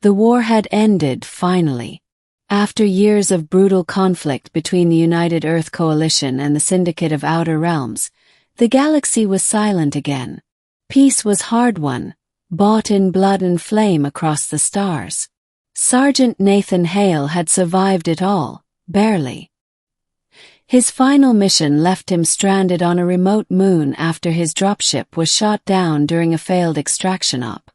The war had ended, finally. After years of brutal conflict between the United Earth Coalition and the Syndicate of Outer Realms, the galaxy was silent again. Peace was hard-won, bought in blood and flame across the stars. Sergeant Nathan Hale had survived it all, barely. His final mission left him stranded on a remote moon after his dropship was shot down during a failed extraction op.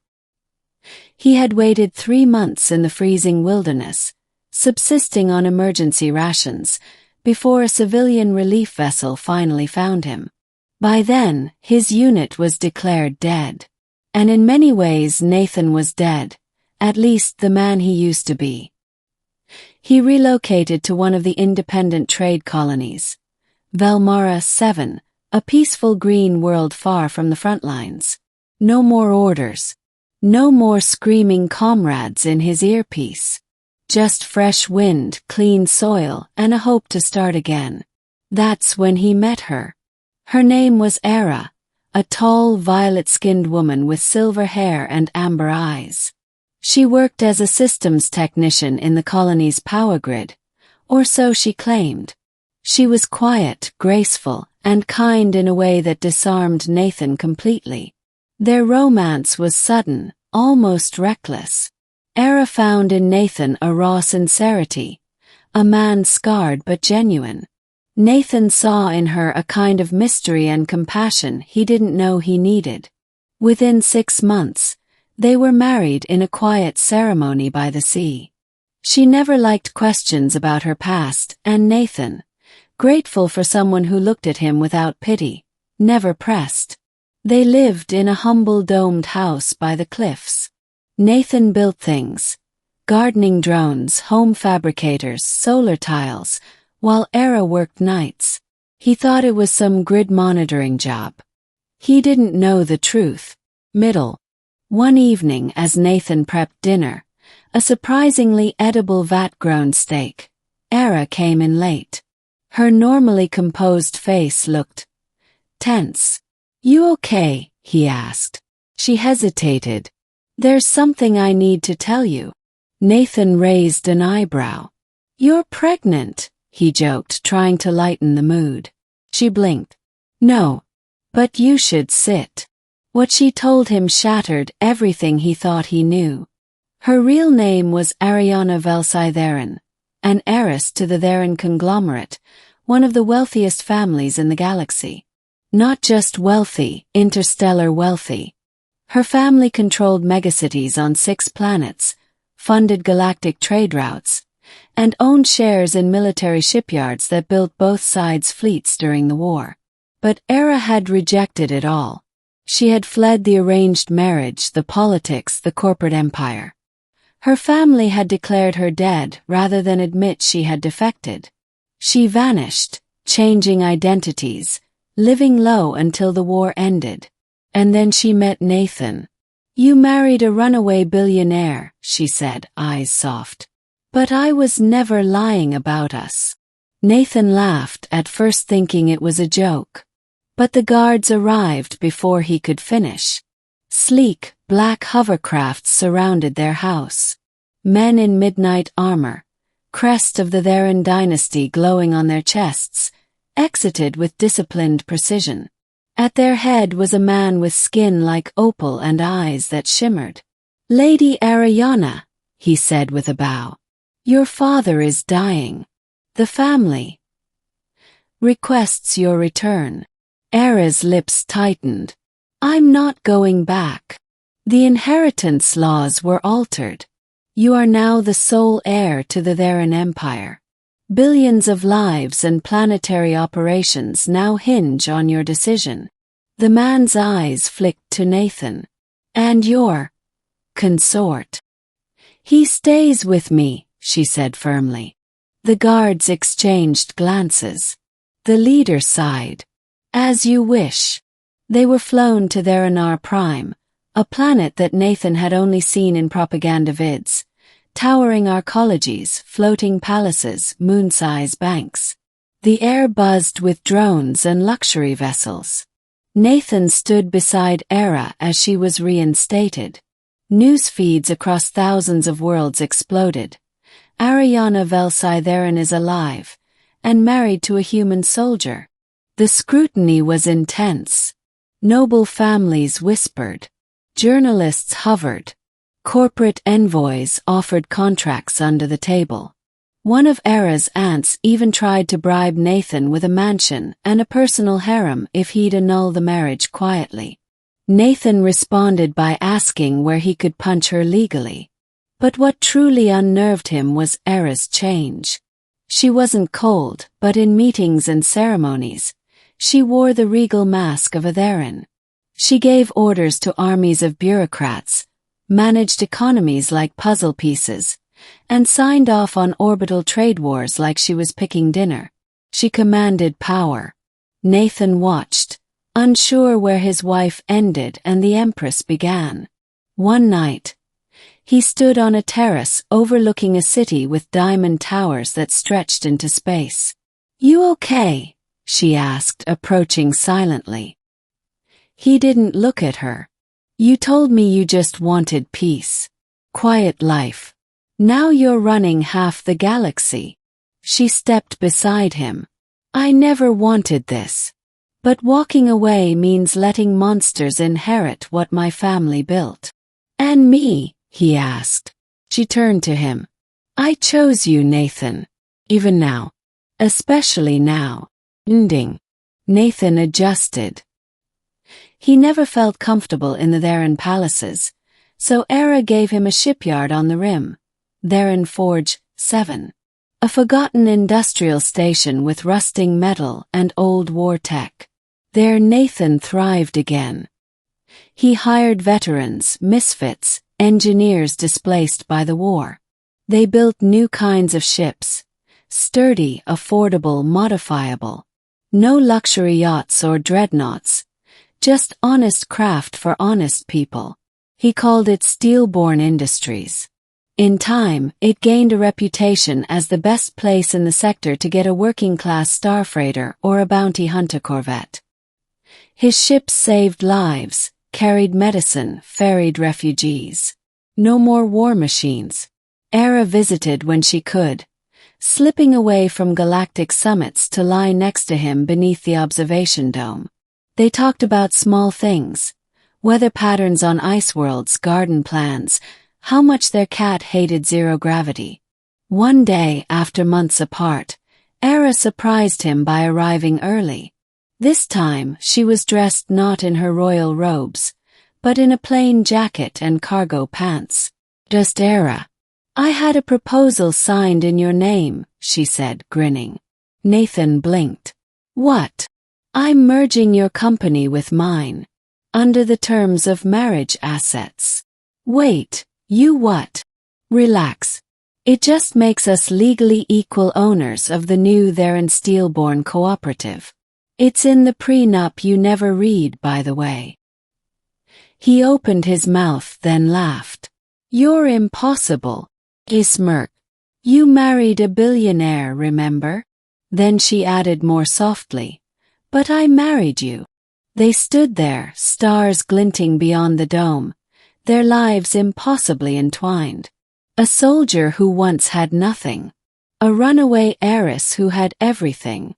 He had waited 3 months in the freezing wilderness, subsisting on emergency rations, before a civilian relief vessel finally found him. By then, his unit was declared dead. And in many ways Nathan was dead, at least the man he used to be. He relocated to one of the independent trade colonies, Velmara 7, a peaceful green world far from the front lines. No more orders. No more screaming comrades in his earpiece. Just fresh wind, clean soil, and a hope to start again. That's when he met her. Her name was Era, a tall, violet-skinned woman with silver hair and amber eyes. She worked as a systems technician in the colony's power grid, or so she claimed. She was quiet, graceful, and kind in a way that disarmed Nathan completely. Their romance was sudden, almost reckless. Era found in Nathan a raw sincerity, a man scarred but genuine. Nathan saw in her a kind of mystery and compassion he didn't know he needed. Within 6 months, they were married in a quiet ceremony by the sea. She never liked questions about her past, and Nathan, grateful for someone who looked at him without pity, never pressed. They lived in a humble domed house by the cliffs. Nathan built things, gardening drones, home fabricators, solar tiles, while Era worked nights. He thought it was some grid monitoring job. He didn't know the truth. One evening as Nathan prepped dinner, a surprisingly edible vat-grown steak, Era came in late. Her normally composed face looked tense. "You okay?" he asked. She hesitated. "There's something I need to tell you." Nathan raised an eyebrow. "You're pregnant," he joked, trying to lighten the mood. She blinked. "No. But you should sit." What she told him shattered everything he thought he knew. Her real name was Ariana Velsi-Theron, an heiress to the Theron conglomerate, one of the wealthiest families in the galaxy. Not just wealthy, interstellar wealthy. Her family controlled megacities on 6 planets, funded galactic trade routes, and owned shares in military shipyards that built both sides' fleets during the war. But Era had rejected it all. She had fled the arranged marriage, the politics, the corporate empire. Her family had declared her dead rather than admit she had defected. She vanished, changing identities, living low until the war ended. And then she met Nathan. "You married a runaway billionaire," she said, eyes soft. "But I was never lying about us." Nathan laughed, at first thinking it was a joke. But the guards arrived before he could finish. Sleek, black hovercrafts surrounded their house. Men in midnight armor, crest of the Theron dynasty glowing on their chests, exited with disciplined precision. At their head was a man with skin like opal and eyes that shimmered. "Lady Ariana," he said with a bow. "Your father is dying. The family requests your return." Era's lips tightened. "I'm not going back. The inheritance laws were altered. You are now the sole heir to the Theron Empire. Billions of lives and planetary operations now hinge on your decision." The man's eyes flicked to Nathan. "And your consort?" "He stays with me," she said firmly. The guards exchanged glances. The leader sighed. "As you wish." They were flown to Theranar Prime, a planet that Nathan had only seen in propaganda vids. Towering arcologies, floating palaces, moon-size banks. The air buzzed with drones and luxury vessels. Nathan stood beside Era as she was reinstated. News feeds across thousands of worlds exploded. Ariana Velsitherin is alive and married to a human soldier. The scrutiny was intense. Noble families whispered. Journalists hovered. Corporate envoys offered contracts under the table. One of Era's aunts even tried to bribe Nathan with a mansion and a personal harem if he'd annul the marriage quietly. Nathan responded by asking where he could punch her legally. But what truly unnerved him was Era's change. She wasn't cold, but in meetings and ceremonies, she wore the regal mask of a Therin. She gave orders to armies of bureaucrats, managed economies like puzzle pieces, and signed off on orbital trade wars like she was picking dinner. She commanded power. Nathan watched, unsure where his wife ended and the Empress began. One night, he stood on a terrace overlooking a city with diamond towers that stretched into space. "You okay?" she asked, approaching silently. He didn't look at her. "You told me you just wanted peace. Quiet life. Now you're running half the galaxy." She stepped beside him. "I never wanted this. But walking away means letting monsters inherit what my family built." "And me?" he asked. She turned to him. "I chose you, Nathan. Even now. Especially now." Ending. Nathan adjusted. He never felt comfortable in the Therin palaces, so Era gave him a shipyard on the rim. Therin Forge 7. A forgotten industrial station with rusting metal and old war tech. There Nathan thrived again. He hired veterans, misfits, engineers displaced by the war. They built new kinds of ships. Sturdy, affordable, modifiable. No luxury yachts or dreadnoughts. Just honest craft for honest people. He called it Steel-born Industries. In time, it gained a reputation as the best place in the sector to get a working-class starfreighter or a bounty hunter corvette. His ships saved lives, carried medicine, ferried refugees. No more war machines. Era visited when she could, slipping away from galactic summits to lie next to him beneath the observation dome. They talked about small things, weather patterns on ice worlds, garden plans, how much their cat hated zero gravity. One day, after months apart, Era surprised him by arriving early. This time, she was dressed not in her royal robes, but in a plain jacket and cargo pants. "Just Era. I had a proposal signed in your name," she said, grinning. Nathan blinked. "What?" "I'm merging your company with mine. Under the terms of marriage assets." "Wait, you what?" "Relax. It just makes us legally equal owners of the new Therin Steel-born cooperative. It's in the prenup you never read, by the way." He opened his mouth, then laughed. "You're impossible." He smirked. "You married a billionaire, remember?" Then she added more softly, "But I married you." They stood there, stars glinting beyond the dome, their lives impossibly entwined. A soldier who once had nothing. A runaway heiress who had everything.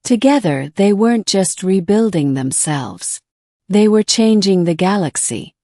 Together they weren't just rebuilding themselves. They were changing the galaxy.